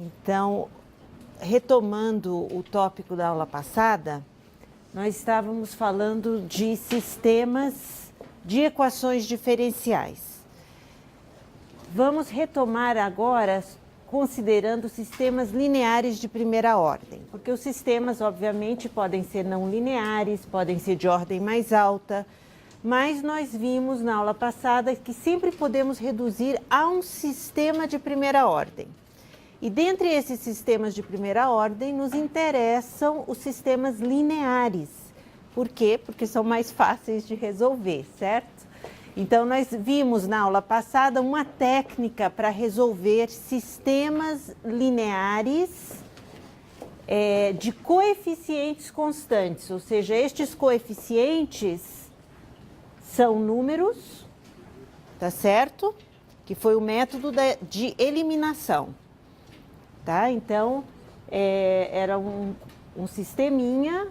Então, retomando o tópico da aula passada, nós estávamos falando de sistemas de equações diferenciais. Vamos retomar agora considerando sistemas lineares de primeira ordem, porque os sistemas, obviamente, podem ser não lineares, podem ser de ordem mais alta, mas nós vimos na aula passada que sempre podemos reduzir a um sistema de primeira ordem. E dentre esses sistemas de primeira ordem, nos interessam os sistemas lineares. Por quê? Porque são mais fáceis de resolver, certo? Então, nós vimos na aula passada uma técnica para resolver sistemas lineares de coeficientes constantes, ou seja, estes coeficientes são números, tá certo? Que foi o método de eliminação. Tá? Então, era um sisteminha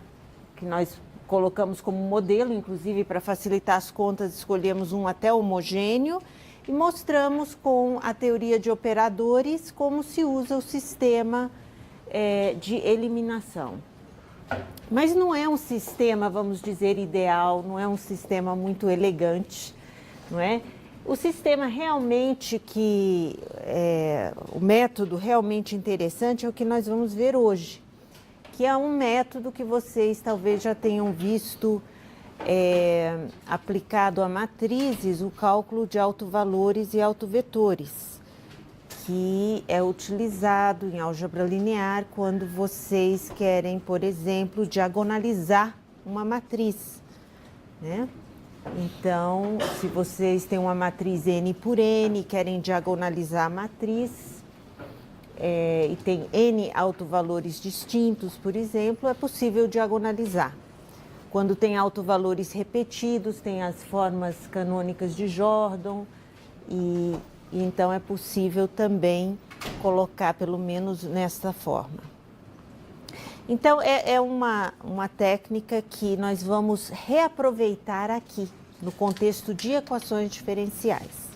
que nós colocamos como modelo, inclusive para facilitar as contas, escolhemos um até homogêneo e mostramos com a teoria de operadores como se usa o sistema de eliminação. Mas não é um sistema, vamos dizer, ideal, não é um sistema muito elegante, não é? O sistema realmente o método realmente interessante é o que nós vamos ver hoje, que é um método que vocês talvez já tenham visto aplicado a matrizes, o cálculo de autovalores e autovetores, que é utilizado em álgebra linear quando vocês querem, por exemplo, diagonalizar uma matriz, né? Então, se vocês têm uma matriz N por N e querem diagonalizar a matriz, e tem N autovalores distintos, por exemplo, é possível diagonalizar. Quando tem autovalores repetidos, tem as formas canônicas de Jordan, e então é possível também colocar pelo menos nesta forma. Então, é uma técnica que nós vamos reaproveitar aqui, no contexto de equações diferenciais.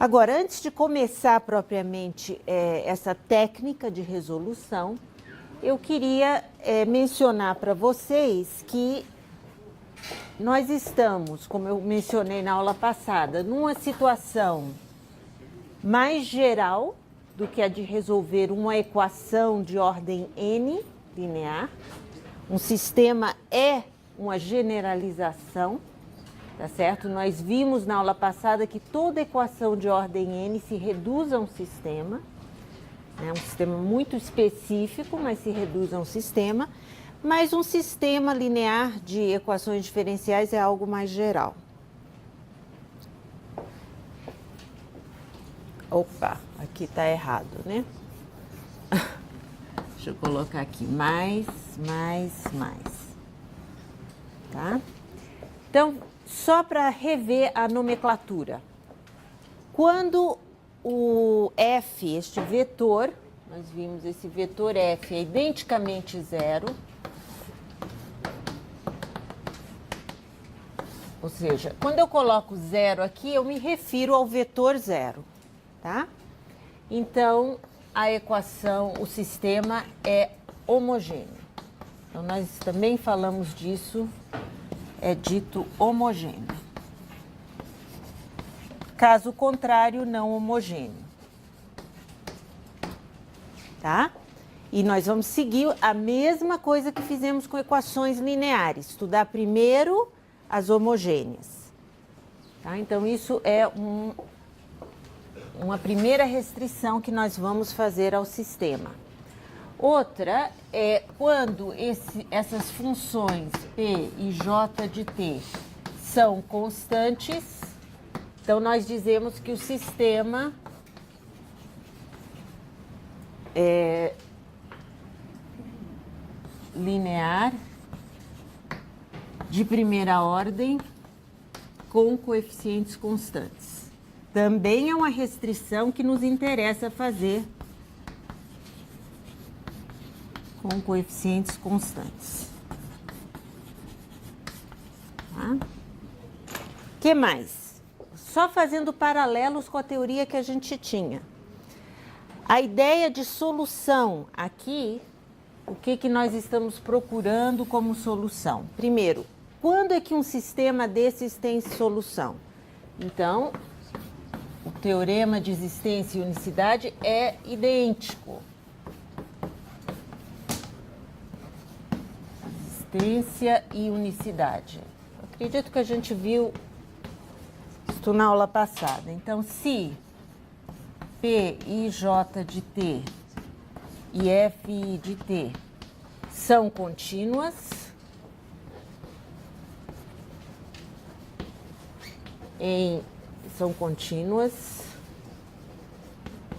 Agora, antes de começar propriamente essa técnica de resolução, eu queria mencionar para vocês que nós estamos, como eu mencionei na aula passada, numa situação mais geral do que a de resolver uma equação de ordem n linear. Um sistema é uma generalização, tá certo? Nós vimos na aula passada que toda equação de ordem n se reduz a um sistema, né? Um sistema muito específico, mas se reduz a um sistema, mas um sistema linear de equações diferenciais é algo mais geral. Opa, aqui está errado, né? Deixa eu colocar aqui mais. Tá? Então, só para rever a nomenclatura. Quando o f, este vetor, nós vimos esse vetor f é identicamente zero, ou seja, quando eu coloco zero aqui, eu me refiro ao vetor zero. Tá? Então, a equação, o sistema é homogêneo. Então, nós também falamos disso, é dito homogêneo. Caso contrário, não homogêneo. Tá? E nós vamos seguir a mesma coisa que fizemos com equações lineares, estudar primeiro as homogêneas. Tá? Então, isso é uma primeira restrição que nós vamos fazer ao sistema. Outra é quando essas funções P e J de T são constantes, então nós dizemos que o sistema é linear de primeira ordem com coeficientes constantes. Também é uma restrição que nos interessa fazer com coeficientes constantes. Tá? Que mais? Só fazendo paralelos com a teoria que a gente tinha. A ideia de solução aqui, o que nós estamos procurando como solução? Primeiro, quando é que um sistema desses tem solução? Então, o teorema de existência e unicidade é idêntico. Existência e unicidade. Acredito que a gente viu isso na aula passada. Então, se P e J de T e F de T são contínuas,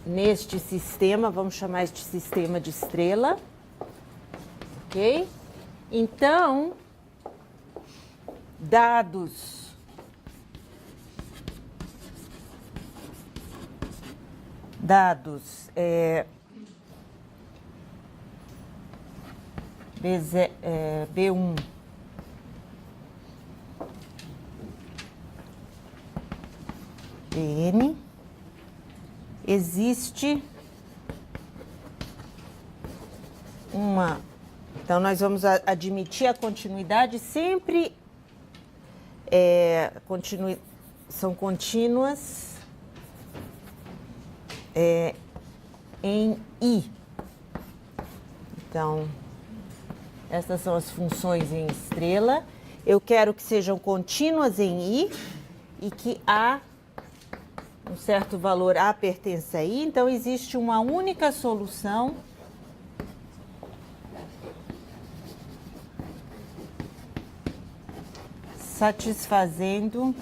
neste sistema, vamos chamar este sistema de estrela, ok? Então, dados B1 Bn, existe uma... Então, nós vamos admitir a continuidade sempre, são contínuas em I. Então, essas são as funções em estrela. Eu quero que sejam contínuas em I e que A, um certo valor A pertence a I. Então, existe uma única solução satisfazendo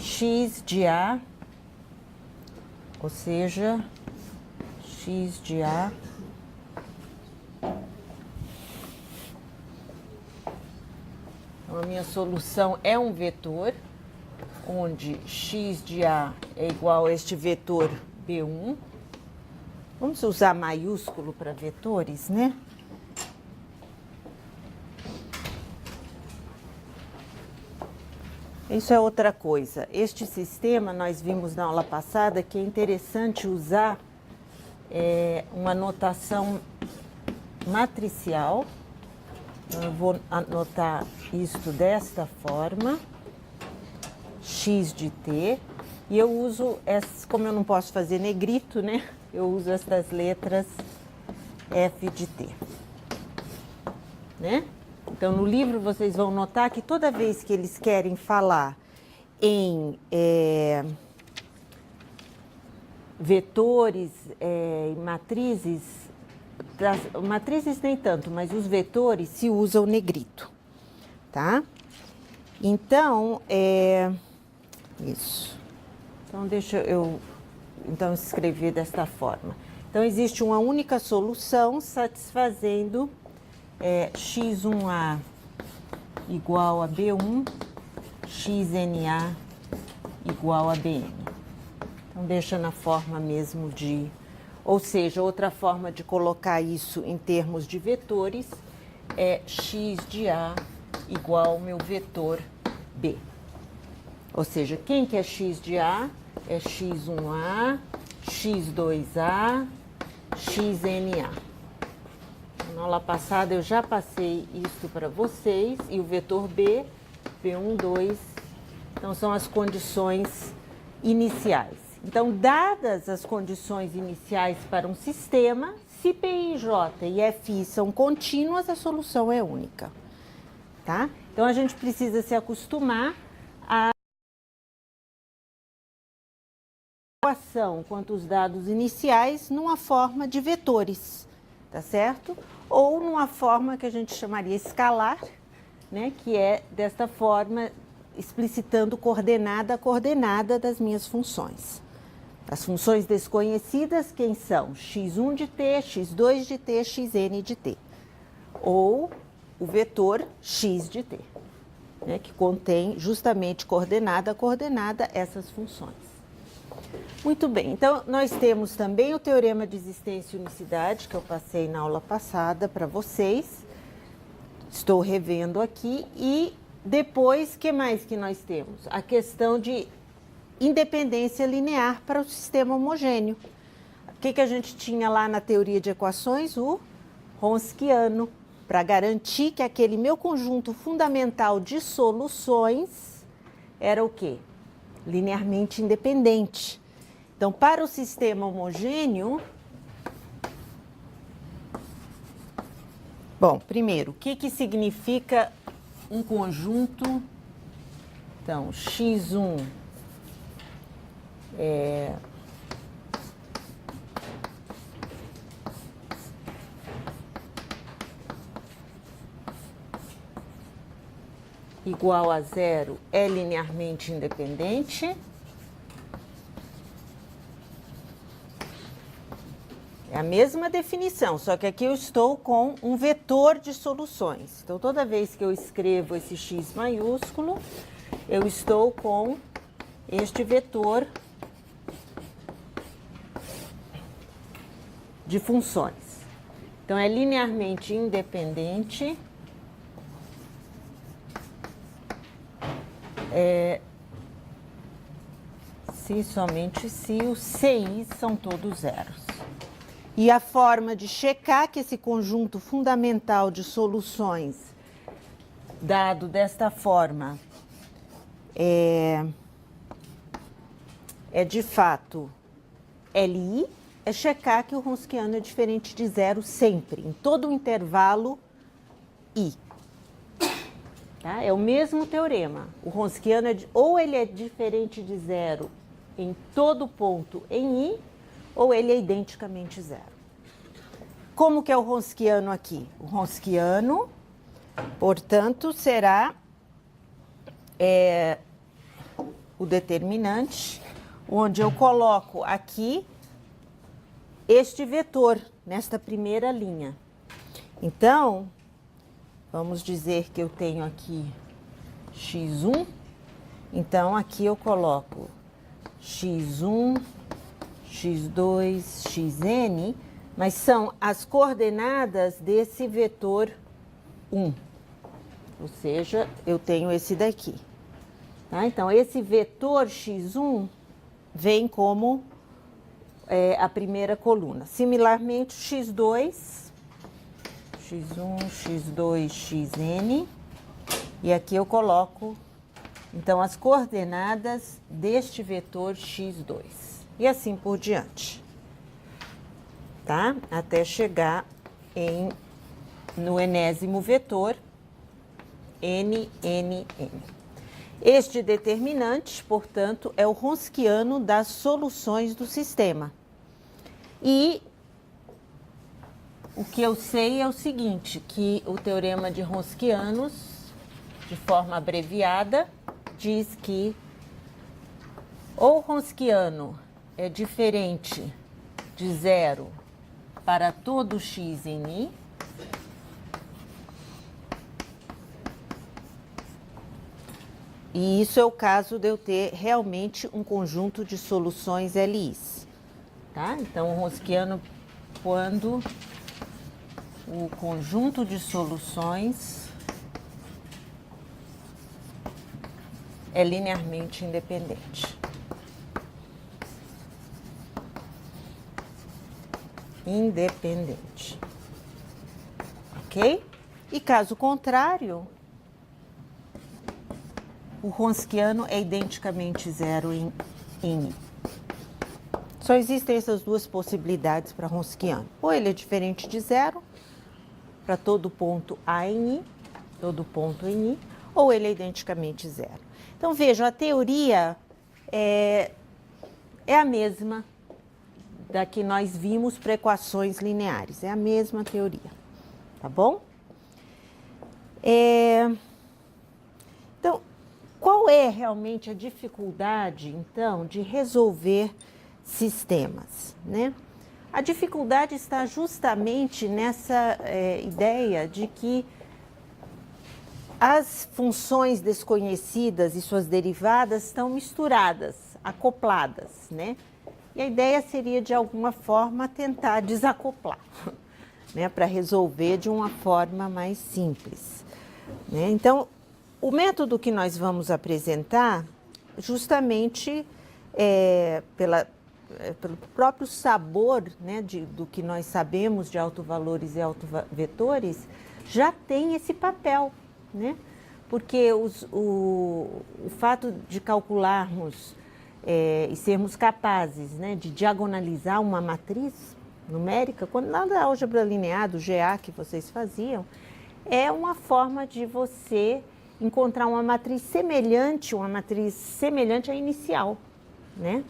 x de A, ou seja, x de A então, a minha solução é um vetor, onde x de A é igual a este vetor B1. Vamos usar maiúsculo para vetores, né? Isso é outra coisa. Este sistema, nós vimos na aula passada que é interessante usar uma notação matricial. Então, eu vou anotar isto desta forma, x de t, e eu uso, como eu não posso fazer negrito, né? Eu uso estas letras f de t, né? Então, no livro, vocês vão notar que toda vez que eles querem falar em vetores e matrizes, matrizes nem tanto, mas os vetores se usam negrito, tá? Então, isso. Então, deixa eu escrever desta forma. Então, existe uma única solução satisfazendo x1a igual a b1, xna igual a bn. Então, deixa na forma mesmo de... Ou seja, outra forma de colocar isso em termos de vetores é x de a igual ao meu vetor b. Ou seja, quem que é x de a? É x1a, x2a, xna. Na aula passada eu já passei isso para vocês, e o vetor B, B1, 2, então são as condições iniciais. Então, dadas as condições iniciais para um sistema, se P, J e Fi são contínuas, a solução é única, tá? Então, a gente precisa se acostumar a equação quanto os dados iniciais numa forma de vetores, tá certo? Ou numa forma que a gente chamaria escalar, né, que é desta forma, explicitando coordenada a coordenada das minhas funções. As funções desconhecidas, quem são? x1 de t, x2 de t, xn de t. Ou o vetor x de t, né, que contém justamente coordenada a coordenada essas funções. Muito bem, então nós temos também o teorema de existência e unicidade, que eu passei na aula passada para vocês. Estou revendo aqui. E depois, o que mais que nós temos? A questão de independência linear para o sistema homogêneo. O que a gente tinha lá na teoria de equações? O Wronskiano, para garantir que aquele meu conjunto fundamental de soluções era o quê? Linearmente independente. Então, para o sistema homogêneo, bom, primeiro, o que significa um conjunto? Então, X1 é igual a zero, é linearmente independente. É a mesma definição, só que aqui eu estou com um vetor de soluções. Então, toda vez que eu escrevo esse X maiúsculo, eu estou com este vetor de funções. Então, é linearmente independente. Se somente se os CI são todos zeros. E a forma de checar que esse conjunto fundamental de soluções, dado desta forma, é de fato LI, é checar que o Wronskiano é diferente de zero sempre, em todo o intervalo I. Tá? É o mesmo teorema. O Wronskiano ou ele é diferente de zero em todo ponto em I, ou ele é identicamente zero. Como que é o Wronskiano aqui? O Wronskiano, portanto, será o determinante, onde eu coloco aqui este vetor, nesta primeira linha. Então, vamos dizer que eu tenho aqui x1, então aqui eu coloco x1, x2, xn, mas são as coordenadas desse vetor 1. Ou seja, eu tenho esse daqui. Tá? Então, esse vetor x1 vem como a primeira coluna. Similarmente, x2, x1, x2, xn. E aqui eu coloco, então, as coordenadas deste vetor x2. E assim por diante. Tá? Até chegar no enésimo vetor, n, n, n. Este determinante, portanto, é o Wronskiano das soluções do sistema. E o que eu sei é o seguinte, que o teorema de Wronskianos, de forma abreviada, diz que ou o Wronskiano é diferente de zero para todo x em I, e isso é o caso de eu ter realmente um conjunto de soluções LIs. Tá? Então, o Wronskiano, quando o conjunto de soluções é linearmente independente. Independente. Ok? E caso contrário, o Wronskiano é identicamente zero em I. Só existem essas duas possibilidades para Wronskiano. Ou ele é diferente de zero para todo ponto A em I, todo ponto em I, ou ele é identicamente zero. Então, vejam, a teoria é a mesma da que nós vimos para equações lineares. É a mesma teoria, tá bom? Então, qual é realmente a dificuldade, então, de resolver sistemas, né? A dificuldade está justamente nessa ideia de que as funções desconhecidas e suas derivadas estão misturadas, acopladas, né? E a ideia seria, de alguma forma, tentar desacoplar, né? Para resolver de uma forma mais simples, né? Então, o método que nós vamos apresentar justamente pelo próprio sabor, né, do que nós sabemos de autovalores e autovetores, já tem esse papel, né? Porque o fato de calcularmos e sermos capazes, né, de diagonalizar uma matriz numérica, quando lá da álgebra linear, do GA que vocês faziam, é uma forma de você encontrar uma matriz semelhante à inicial, né?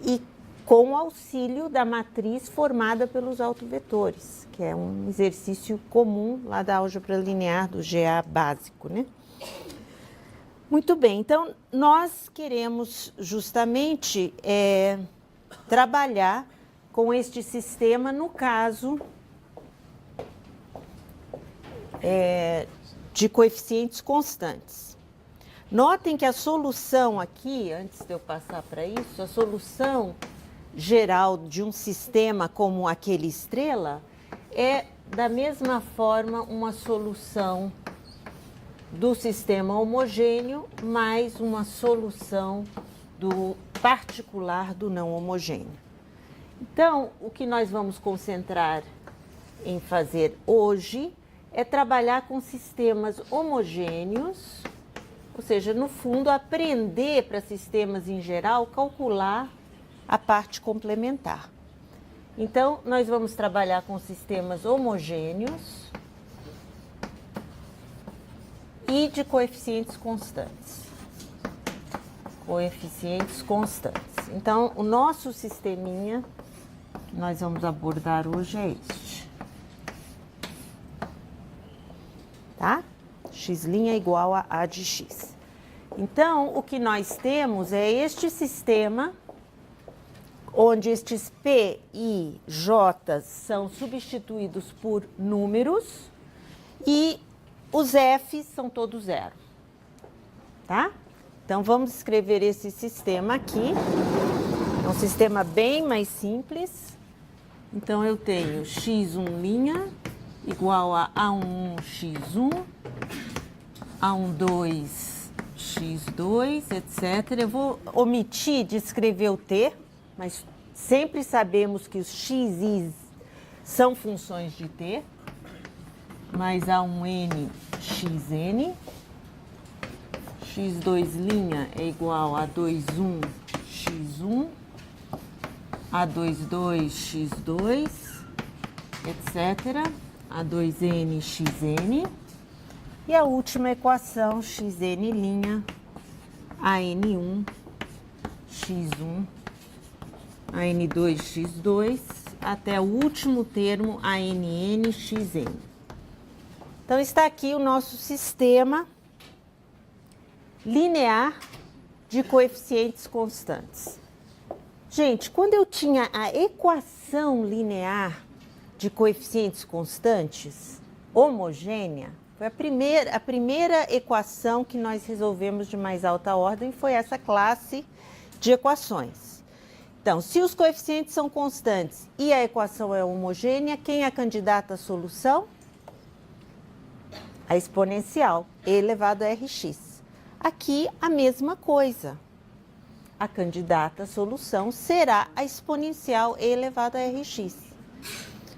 E com o auxílio da matriz formada pelos autovetores, que é um exercício comum lá da álgebra linear, do GA básico, né? Muito bem, então nós queremos justamente trabalhar com este sistema no caso de coeficientes constantes. Notem que a solução aqui, antes de eu passar para isso, a solução geral de um sistema como aquele estrela é da mesma forma uma solução do sistema homogêneo mais uma solução do particular do não homogêneo. Então, o que nós vamos concentrar em fazer hoje é trabalhar com sistemas homogêneos, ou seja, no fundo, aprender para sistemas em geral, calcular a parte complementar. Então, nós vamos trabalhar com sistemas homogêneos e de coeficientes constantes. Coeficientes constantes. Então, o nosso sisteminha que nós vamos abordar hoje é este. Tá? X' igual a A de x. Então, o que nós temos é este sistema, onde estes P e J são substituídos por números e os F's são todos zero, tá? Então, vamos escrever esse sistema aqui. É um sistema bem mais simples. Então, eu tenho x1' igual a A11x1, A12 x2, etc. Eu vou omitir de escrever o t, mas sempre sabemos que os x's são funções de t, mais A1n xn, x2' é igual a A21 x1, A22 x2, etc., A2n xn, e a última equação, xn', AN1 x1, AN2 x2, até o último termo, ANN xn. Então, está aqui o nosso sistema linear de coeficientes constantes. Gente, quando eu tinha a equação linear de coeficientes constantes homogênea, foi a primeira equação que nós resolvemos de mais alta ordem, foi essa classe de equações. Então, se os coeficientes são constantes e a equação é homogênea, quem é a candidata à solução? A exponencial, e elevado a rx. Aqui, a mesma coisa. A candidata à solução será a exponencial e elevado a rx.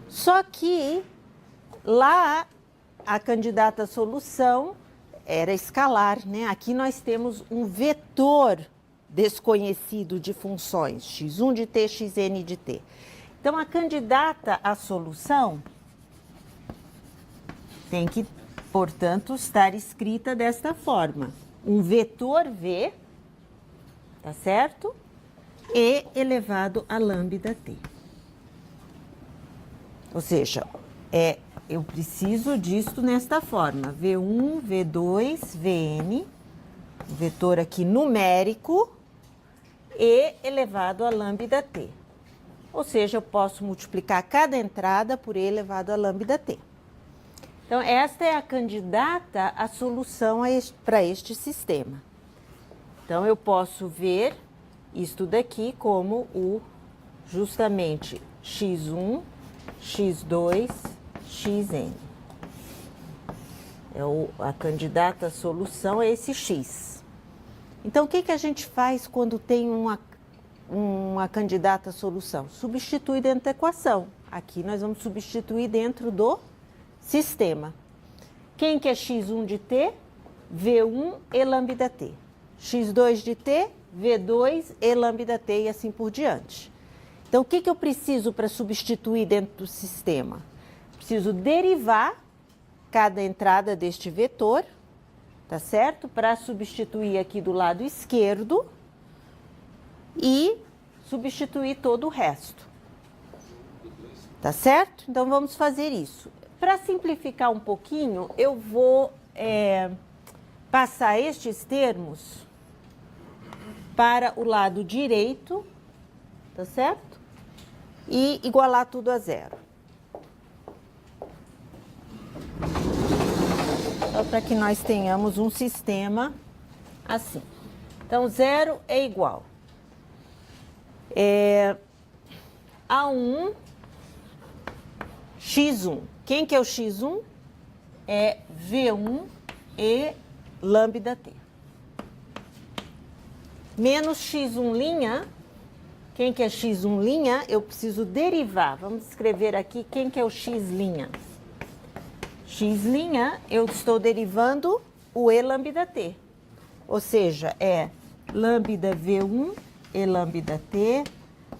Só que lá a candidata à solução era escalar, né? Aqui nós temos um vetor desconhecido de funções, x1 de t, xn de t. Então, a candidata à solução tem que, portanto, estar escrita desta forma. Um vetor v, tá certo? E elevado a lambda t. Ou seja, eu preciso disto nesta forma, V1, V2, Vn, vetor aqui numérico, e elevado a lambda t. Ou seja, eu posso multiplicar cada entrada por e elevado a lambda t. Então, esta é a candidata à solução para este sistema. Então, eu posso ver isto daqui como justamente x1, x2, xn. A candidata à solução é esse x. Então, o que a gente faz quando tem uma candidata à solução? Substitui dentro da equação. Aqui nós vamos substituir dentro do sistema. Quem que é x1 de t? V1 e lambda t. x2 de t, V2 e lambda t e assim por diante. Então, o que eu preciso para substituir dentro do sistema? Preciso derivar cada entrada deste vetor, tá certo? Para substituir aqui do lado esquerdo e substituir todo o resto. Tá certo? Então, vamos fazer isso. Para simplificar um pouquinho, eu vou passar estes termos para o lado direito, tá certo? E igualar tudo a zero. Só para que nós tenhamos um sistema assim. Então, zero é igual a 1 x1. Quem que é o x1? É V1 e lambda t. Menos x1', quem que é x1'? Eu preciso derivar. Vamos escrever aqui quem que é o x'. X', eu estou derivando o e lambda t. Ou seja, é lambda V1 e lambda t,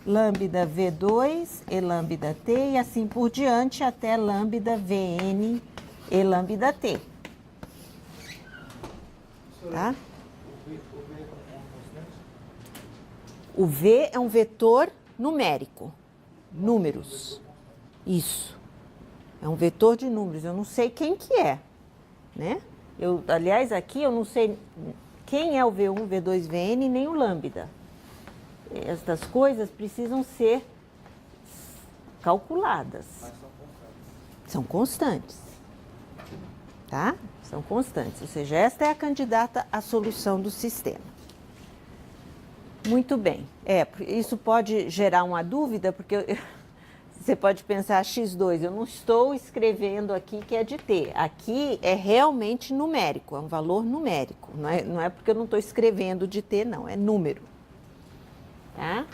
lambda V2 e lambda t e assim por diante até lambda Vn e lambda t. Tá? O V é um vetor numérico. Números. Isso. É um vetor de números. Eu não sei quem que é, né? Aliás, aqui eu não sei quem é o V1, V2, Vn, nem o lambda. Estas coisas precisam ser calculadas. São constantes. Tá? São constantes. Ou seja, esta é a candidata à solução do sistema. Muito bem. Isso pode gerar uma dúvida, porque você pode pensar x2, eu não estou escrevendo aqui que é de t. Aqui é realmente numérico, é um valor numérico. Não é porque eu não estou escrevendo de t, não, é número. Tá?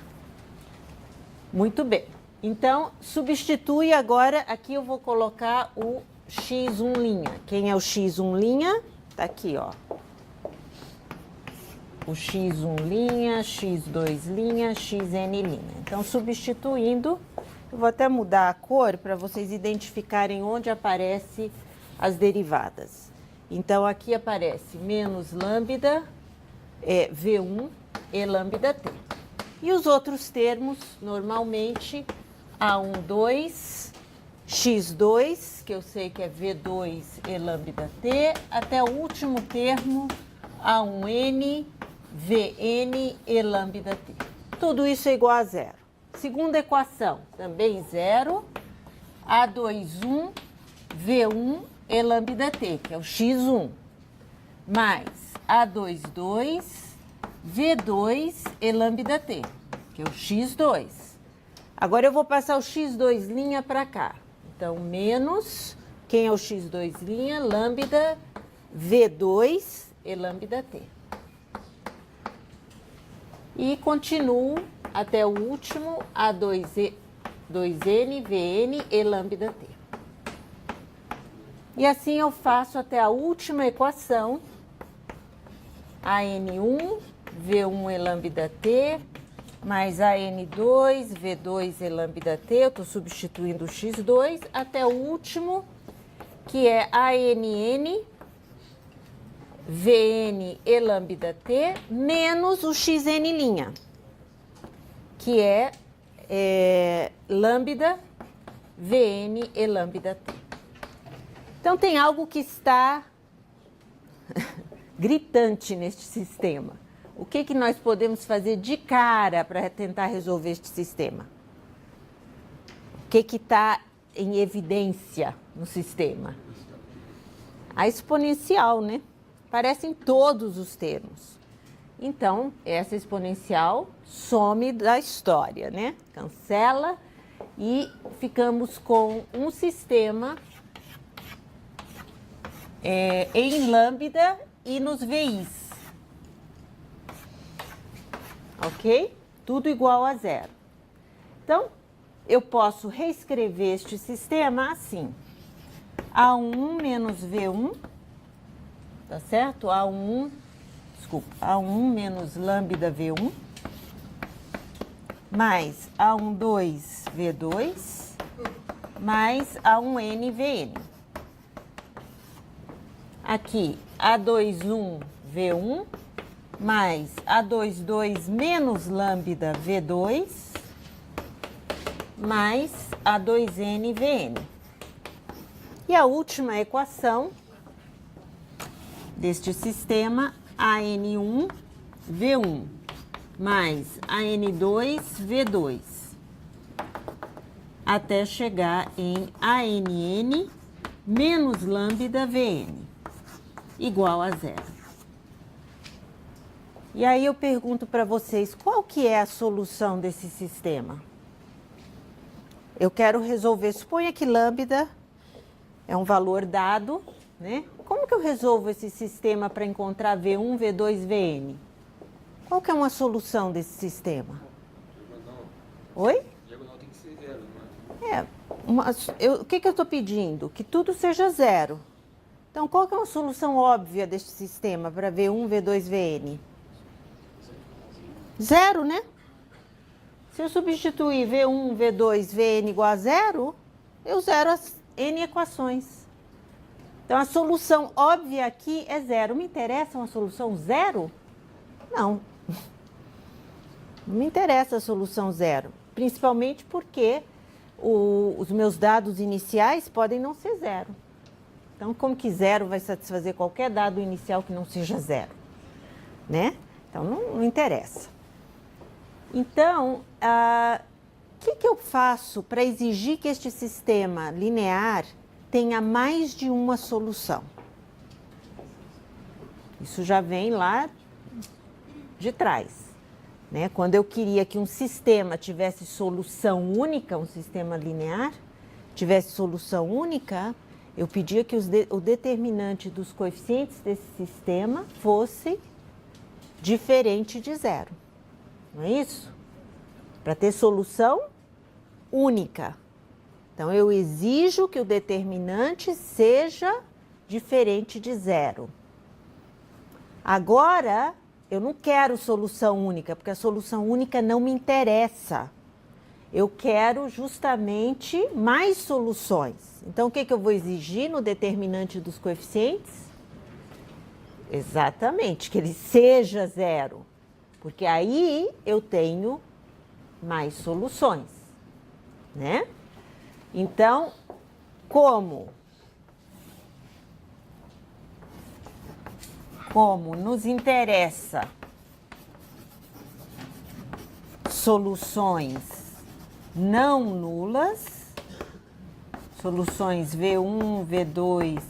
Muito bem. Então, substitui agora, aqui eu vou colocar o x1'. Quem é o x1'? Tá aqui, ó. O x1', x2', xn'. Então, substituindo, eu vou até mudar a cor para vocês identificarem onde aparecem as derivadas. Então, aqui aparece menos lambda, V1 e lambda t. E os outros termos, normalmente, A12, x2, que eu sei que é V2 e lambda t, até o último termo, A1n, Vn e lambda t. Tudo isso é igual a zero. Segunda equação, também zero, A21, V1 e lambda t, que é o x1, mais A22, V2 e lambda t, que é o x2. Agora eu vou passar o x2' para cá. Então, menos, quem é o x2'? Lambda, V2 e lambda t. E continuo até o último, A2n, Vn e lambda t. E assim eu faço até a última equação, AN1, V1 e lambda t, mais AN2, V2 e lambda t, eu estou substituindo o x2, até o último, que é ANN, Vn e lambda t, menos o xn', que é lambda, Vn e lambda t. Então, tem algo que está gritante neste sistema. O que nós podemos fazer de cara para tentar resolver este sistema? O que está em evidência no sistema? A exponencial, né? Aparece em todos os termos. Então, essa exponencial some da história, né? Cancela e ficamos com um sistema em lambda e nos VIs. Ok? tudo igual a zero. Então, eu posso reescrever este sistema assim. A1 menos V1, tá certo? A1 menos lambda V1, mais A12 V2, mais A1N Vn. Aqui, A21 V1, mais A22 menos lambda V2, mais A2N Vn. E a última equação deste sistema, AN1 V1, mais AN2 V2, até chegar em ANN menos lambda Vn, igual a zero. E aí eu pergunto para vocês, qual que é a solução desse sistema? Eu quero resolver, suponha que lambda é um valor dado, né? Como que eu resolvo esse sistema para encontrar V1, V2, Vn? Qual que é uma solução desse sistema? Diagonal. Oi? Diagonal tem que ser zero, não é? O que eu estou pedindo? Que tudo seja zero. Então, qual que é uma solução óbvia deste sistema para V1, V2, Vn? Zero, né? Se eu substituir V1, V2, Vn igual a zero, eu zero as N equações. Então, a solução óbvia aqui é zero. Me interessa uma solução zero? Não. Não me interessa a solução zero. Principalmente porque os meus dados iniciais podem não ser zero. Então, como que zero vai satisfazer qualquer dado inicial que não seja zero? Né? Então, não interessa. Então, o que eu faço para exigir que este sistema linear tenha mais de uma solução? Isso já vem lá de trás, né? Quando eu queria que um sistema tivesse solução única, um sistema linear tivesse solução única, eu pedia que o determinante dos coeficientes desse sistema fosse diferente de zero. Não é isso? Para ter solução única. Então, eu exijo que o determinante seja diferente de zero. Agora, eu não quero solução única, porque a solução única não me interessa. Eu quero justamente mais soluções. Então, o que eu vou exigir no determinante dos coeficientes? Exatamente, que ele seja zero. Porque aí eu tenho mais soluções, né? Então, como nos interessa soluções não nulas, soluções V1, V2,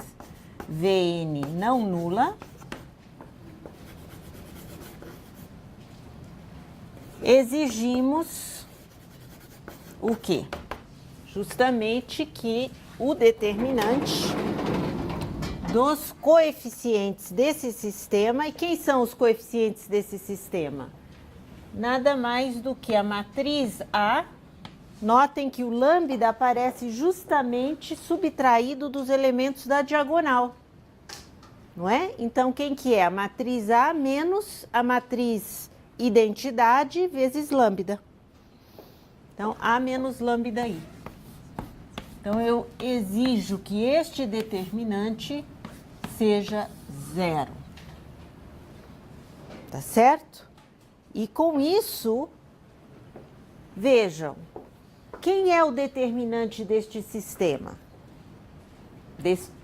Vn não nula, exigimos o quê? Justamente que o determinante dos coeficientes desse sistema, e quem são os coeficientes desse sistema? Nada mais do que a matriz A. Notem que o lambda aparece justamente subtraído dos elementos da diagonal, não é? Então, quem que é? A matriz A menos a matriz identidade vezes lambda. Então, A menos lambda I. Então, eu exijo que este determinante seja zero. Tá certo? E com isso, vejam, quem é o determinante deste sistema?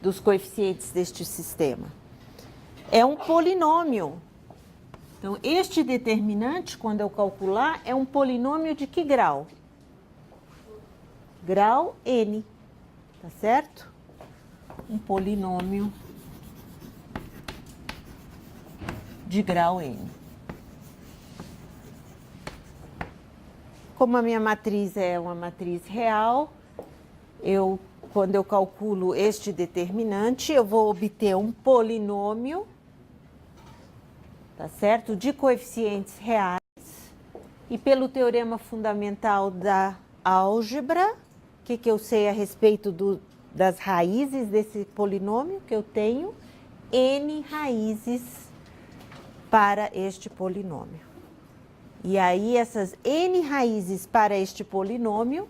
Dos coeficientes deste sistema? É um polinômio. Então, este determinante, quando eu calcular, é um polinômio de que grau? Grau n, tá certo? Um polinômio de grau n. Como a minha matriz é uma matriz real, quando eu calculo este determinante, eu vou obter um polinômio, tá certo? De coeficientes reais, E pelo teorema fundamental da álgebra, o que eu sei a respeito das raízes desse polinômio? Que eu tenho n raízes para este polinômio. E aí, essas n raízes para este polinômio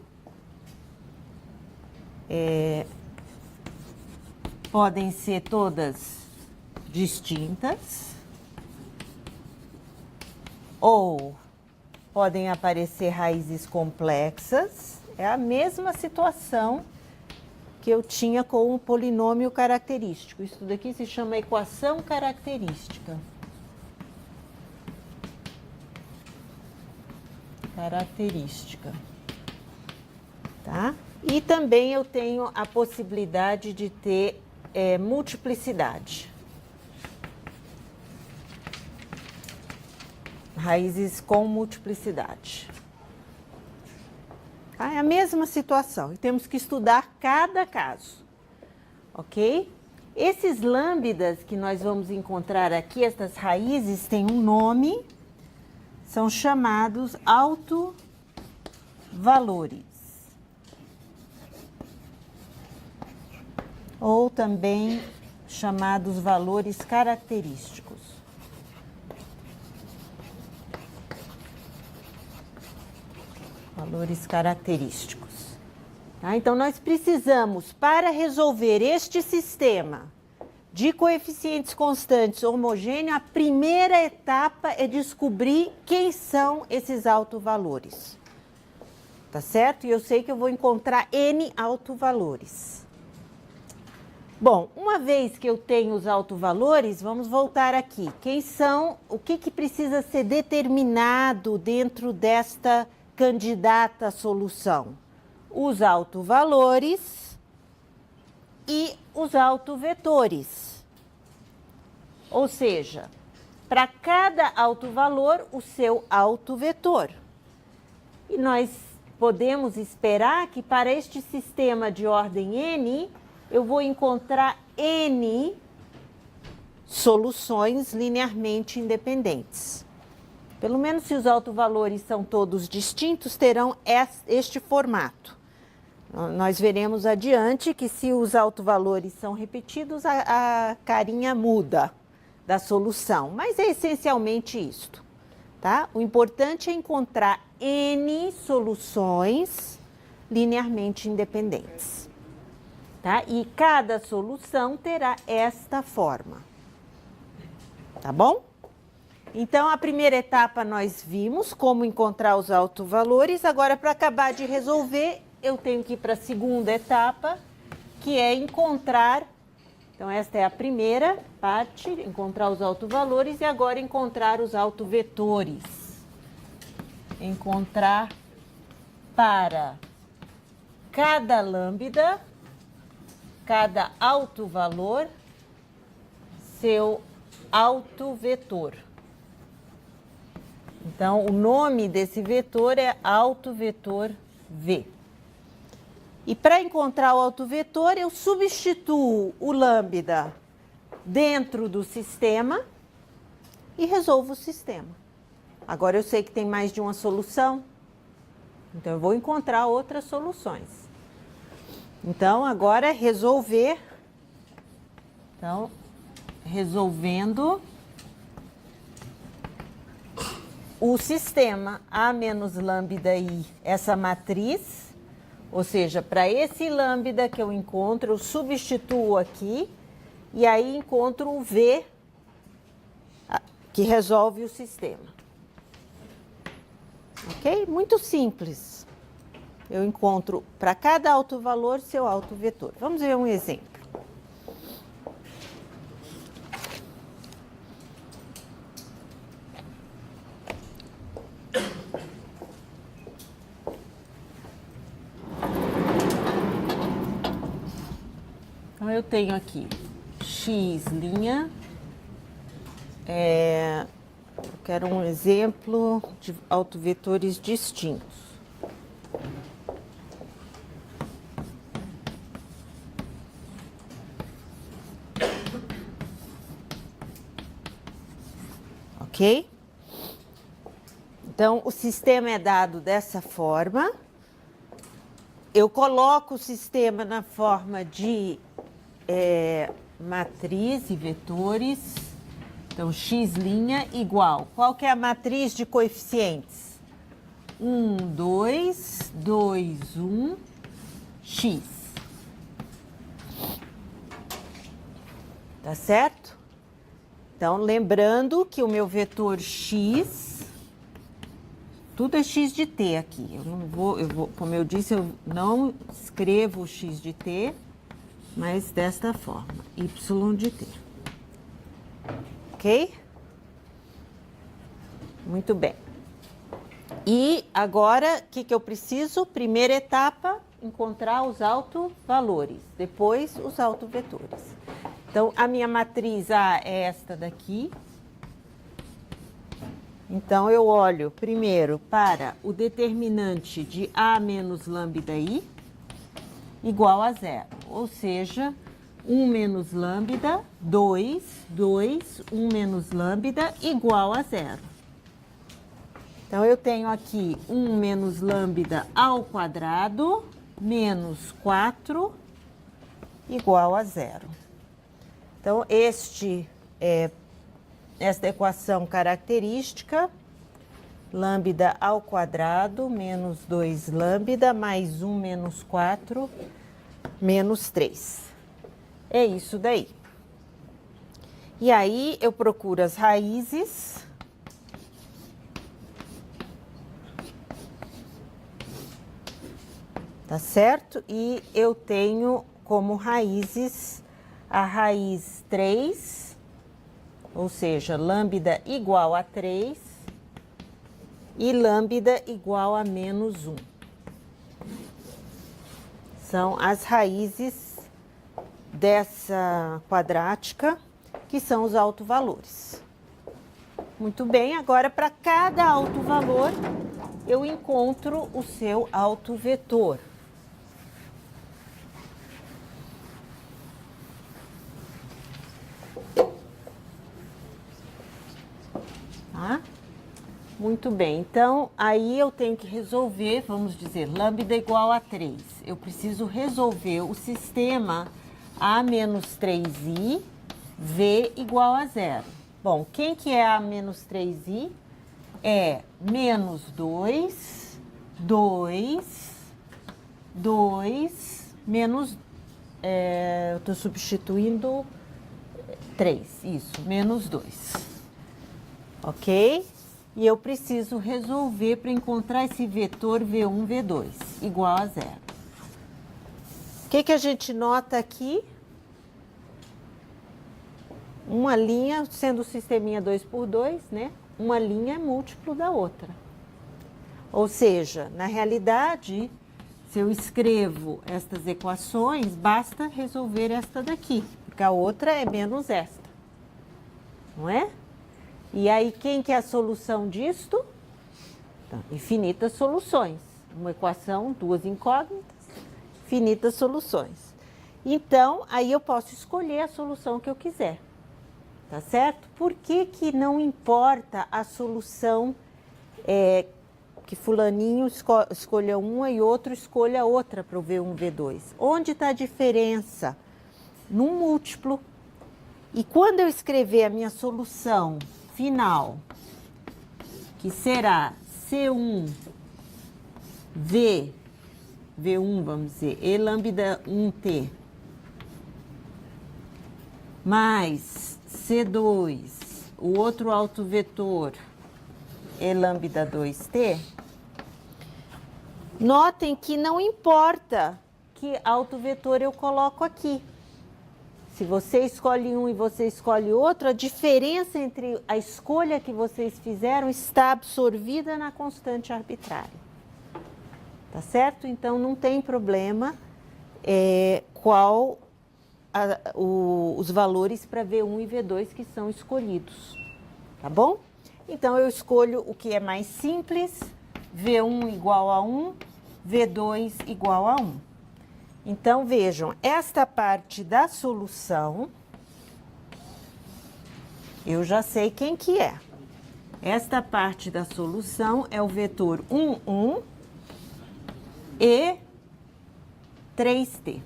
podem ser todas distintas ou podem aparecer raízes complexas. É a mesma situação que eu tinha com o polinômio característico. Isso daqui se chama equação característica. Tá? E também eu tenho a possibilidade de ter multiplicidade. Raízes com multiplicidade. Tá? É a mesma situação e temos que estudar cada caso, ok? Esses lambdas que nós vamos encontrar aqui, essas raízes, têm um nome, são chamados autovalores. Ou também chamados valores característicos. Valores característicos. Tá? Então, nós precisamos, para resolver este sistema de coeficientes constantes homogêneo, a primeira etapa é descobrir quem são esses autovalores. Tá certo? E eu sei que eu vou encontrar n autovalores. Bom, uma vez que eu tenho os autovalores, vamos voltar aqui. Quem são, o que precisa ser determinado dentro desta candidata solução? Os autovalores e os autovetores. Ou seja, para cada autovalor, o seu autovetor. E nós podemos esperar que para este sistema de ordem n, eu vou encontrar n soluções linearmente independentes. Pelo menos se os autovalores são todos distintos, terão este formato. Nós veremos adiante que se os autovalores são repetidos, a carinha muda da solução, mas é essencialmente isto, tá? O importante é encontrar n soluções linearmente independentes. Tá? E cada solução terá esta forma. Tá bom? Então, a primeira etapa nós vimos como encontrar os autovalores. Agora, para acabar de resolver, eu tenho que ir para a segunda etapa, que é encontrar. Então, esta é a primeira parte, encontrar os autovalores, e agora encontrar os autovetores. Encontrar para cada lambda, cada autovalor, seu autovetor. Então, o nome desse vetor é autovetor V. E para encontrar o autovetor, eu substituo o lambda dentro do sistema e resolvo o sistema. Agora eu sei que tem mais de uma solução, então eu vou encontrar outras soluções. Então, agora resolver. Então, resolvendo o sistema A menos lambda I, essa matriz, ou seja, para esse lambda que eu encontro, eu substituo aqui e aí encontro o V que resolve o sistema. Ok? Muito simples. Eu encontro para cada autovalor seu autovetor. Vamos ver um exemplo. Então, eu tenho aqui x', eu quero um exemplo de autovetores distintos. Ok? Então, o sistema é dado dessa forma. Eu coloco o sistema na forma de matriz e vetores. Então, x' igual. Qual que é a matriz de coeficientes? 1, 2, 2, 1, x. Tá certo? Então, lembrando que o meu vetor x, tudo é x de t aqui. Como eu disse, eu não escrevo o x de t, mas desta forma, y de t. Ok? Muito bem. E agora, o que eu preciso? Primeira etapa, encontrar os autovalores, depois os autovetores. Então, a minha matriz A é esta daqui. Então, eu olho primeiro para o determinante de A menos lambda I igual a 0. Ou seja, 1 menos lambda, 2, 2, 1 menos lambda igual a 0. Então, eu tenho aqui 1 menos lambda ao quadrado menos 4 igual a 0. Então, esta equação característica, lambda ao quadrado menos 2 lambda mais 1 menos 4 menos 3. É isso daí. E aí, eu procuro as raízes. Tá certo? E eu tenho como raízes a raiz 3, ou seja, lambda igual a 3 e lambda igual a menos 1. São as raízes dessa quadrática, que são os autovalores. Muito bem, agora para cada autovalor eu encontro o seu autovetor. Tá? Muito bem, então aí eu tenho que resolver, vamos dizer, lambda igual a 3. Eu preciso resolver o sistema A menos 3i, V igual a 0. Bom, quem que é A menos 3i? É menos 2, 2, 2, menos, eu estou substituindo 3, isso, menos 2. Ok? E eu preciso resolver para encontrar esse vetor V1, V2, igual a 0. O que a gente nota aqui? Uma linha, sendo o sisteminha 2 por 2, né? Uma linha é múltiplo da outra. Ou seja, na realidade, se eu escrevo estas equações, basta resolver esta daqui, porque a outra é menos esta, não é? E aí, quem que é a solução disto? Então, infinitas soluções. Uma equação, duas incógnitas, infinitas soluções. Então, aí eu posso escolher a solução que eu quiser. Tá certo? Por que que não importa a solução que fulaninho escolha uma e outro escolha outra para o V1, V2? Onde está a diferença? Num múltiplo. E quando eu escrever a minha solução final, que será C1 V1, vamos dizer, E lambda 1t, mais C2, o outro autovetor, E lambda 2t, notem que não importa que autovetor eu coloco aqui. Se você escolhe um e você escolhe outro, a diferença entre a escolha que vocês fizeram está absorvida na constante arbitrária. Tá certo? Então, não tem problema os valores para V1 e V2 que são escolhidos. Tá bom? Então, eu escolho o que é mais simples, V1 igual a 1, V2 igual a 1. Então, vejam, esta parte da solução, eu já sei quem que é. Esta parte da solução é o vetor 1, 1 e 3t.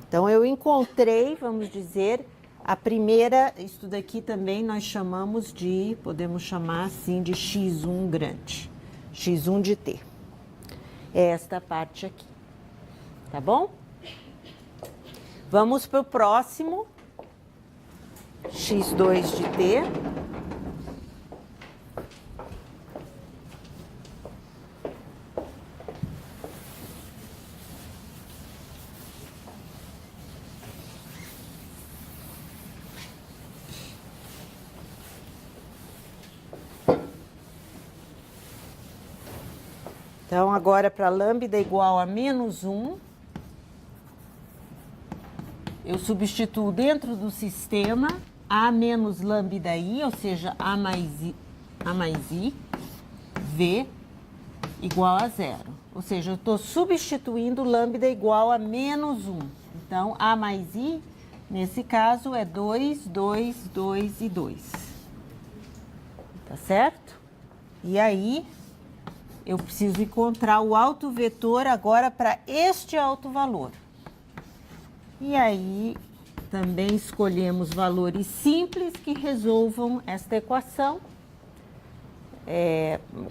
Então, eu encontrei, vamos dizer, a primeira, isso daqui também nós chamamos de, podemos chamar assim, de x1 grande, x1 de t. É esta parte aqui, tá bom? Vamos para o próximo, x2 de t. Então, agora para lambda igual a menos 1, eu substituo dentro do sistema A menos lambda I, ou seja, A mais I, V igual a 0. Ou seja, eu estou substituindo lambda igual a menos 1. Então, A mais I, nesse caso, é 2, 2, 2 e 2. Tá certo? E aí, eu preciso encontrar o autovetor agora para este autovalor. E aí, também escolhemos valores simples que resolvam esta equação.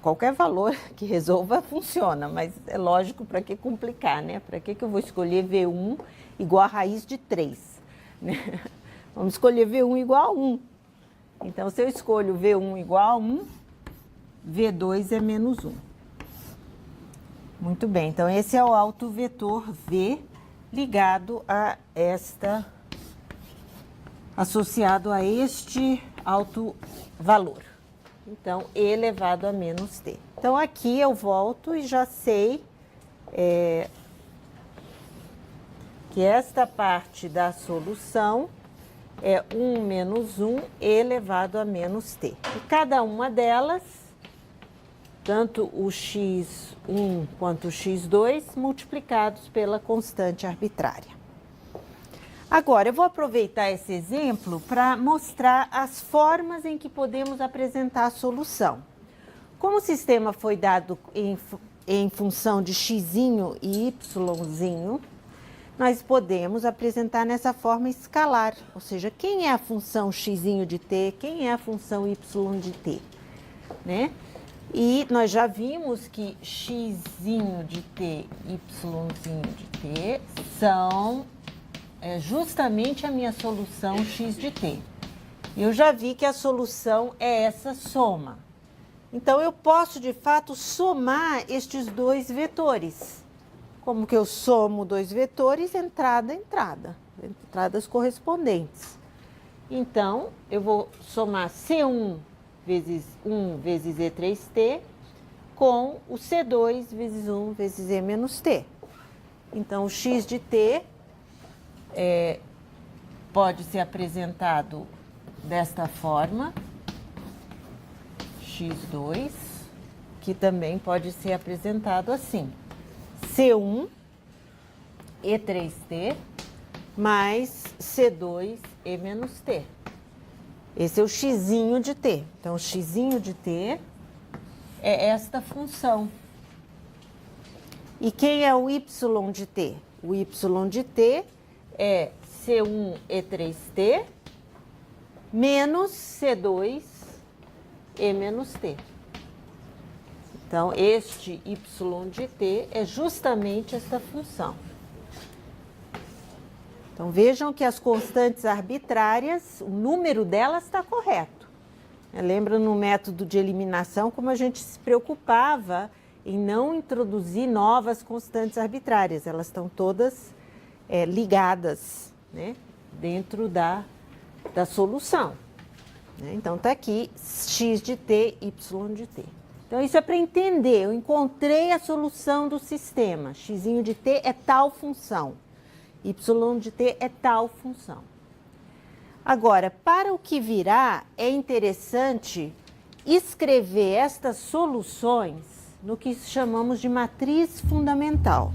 Qualquer valor que resolva funciona, mas é lógico, para que complicar, né? Para que eu vou escolher V1 igual a raiz de 3? Né? Vamos escolher V1 igual a 1. Então, se eu escolho V1 igual a 1, V2 é menos 1. Muito bem, então esse é o autovetor V ligado a esta, associado a este autovalor. Então, E elevado a menos T. Então, aqui eu volto e já sei que esta parte da solução é 1 menos 1 elevado a menos T. E cada uma delas, tanto o x1 quanto o x2, multiplicados pela constante arbitrária. Agora, eu vou aproveitar esse exemplo para mostrar as formas em que podemos apresentar a solução. Como o sistema foi dado em função de xzinho e yzinho, nós podemos apresentar nessa forma escalar, ou seja, quem é a função xzinho de t, quem é a função y de t, né? E nós já vimos que xzinho de t, yzinho de t são justamente a minha solução x de t. Eu já vi que a solução é essa soma. Então, eu posso, de fato, somar estes dois vetores. Como que eu somo dois vetores? Entrada, entrada. Entradas correspondentes. Então, eu vou somar C1 vezes 1 vezes E3T com o C2 vezes 1 vezes E menos T. Então, o x de t pode ser apresentado desta forma, x2, que também pode ser apresentado assim, C1 E3T mais C2 E menos T. Esse é o xzinho de t. Então, o xzinho de t é esta função. E quem é o y de t? O y de t é C1 E3T menos C2 E menos T. Então, este y de t é justamente esta função. Então, vejam que as constantes arbitrárias, o número delas está correto. Lembra no método de eliminação como a gente se preocupava em não introduzir novas constantes arbitrárias. Elas estão todas ligadas, né, dentro da solução. Né? Então, está aqui x de t, y de t. Então, isso é para entender. Eu encontrei a solução do sistema. Xzinho de t é tal função. Y de t é tal função. Agora, para o que virá, é interessante escrever estas soluções no que chamamos de matriz fundamental.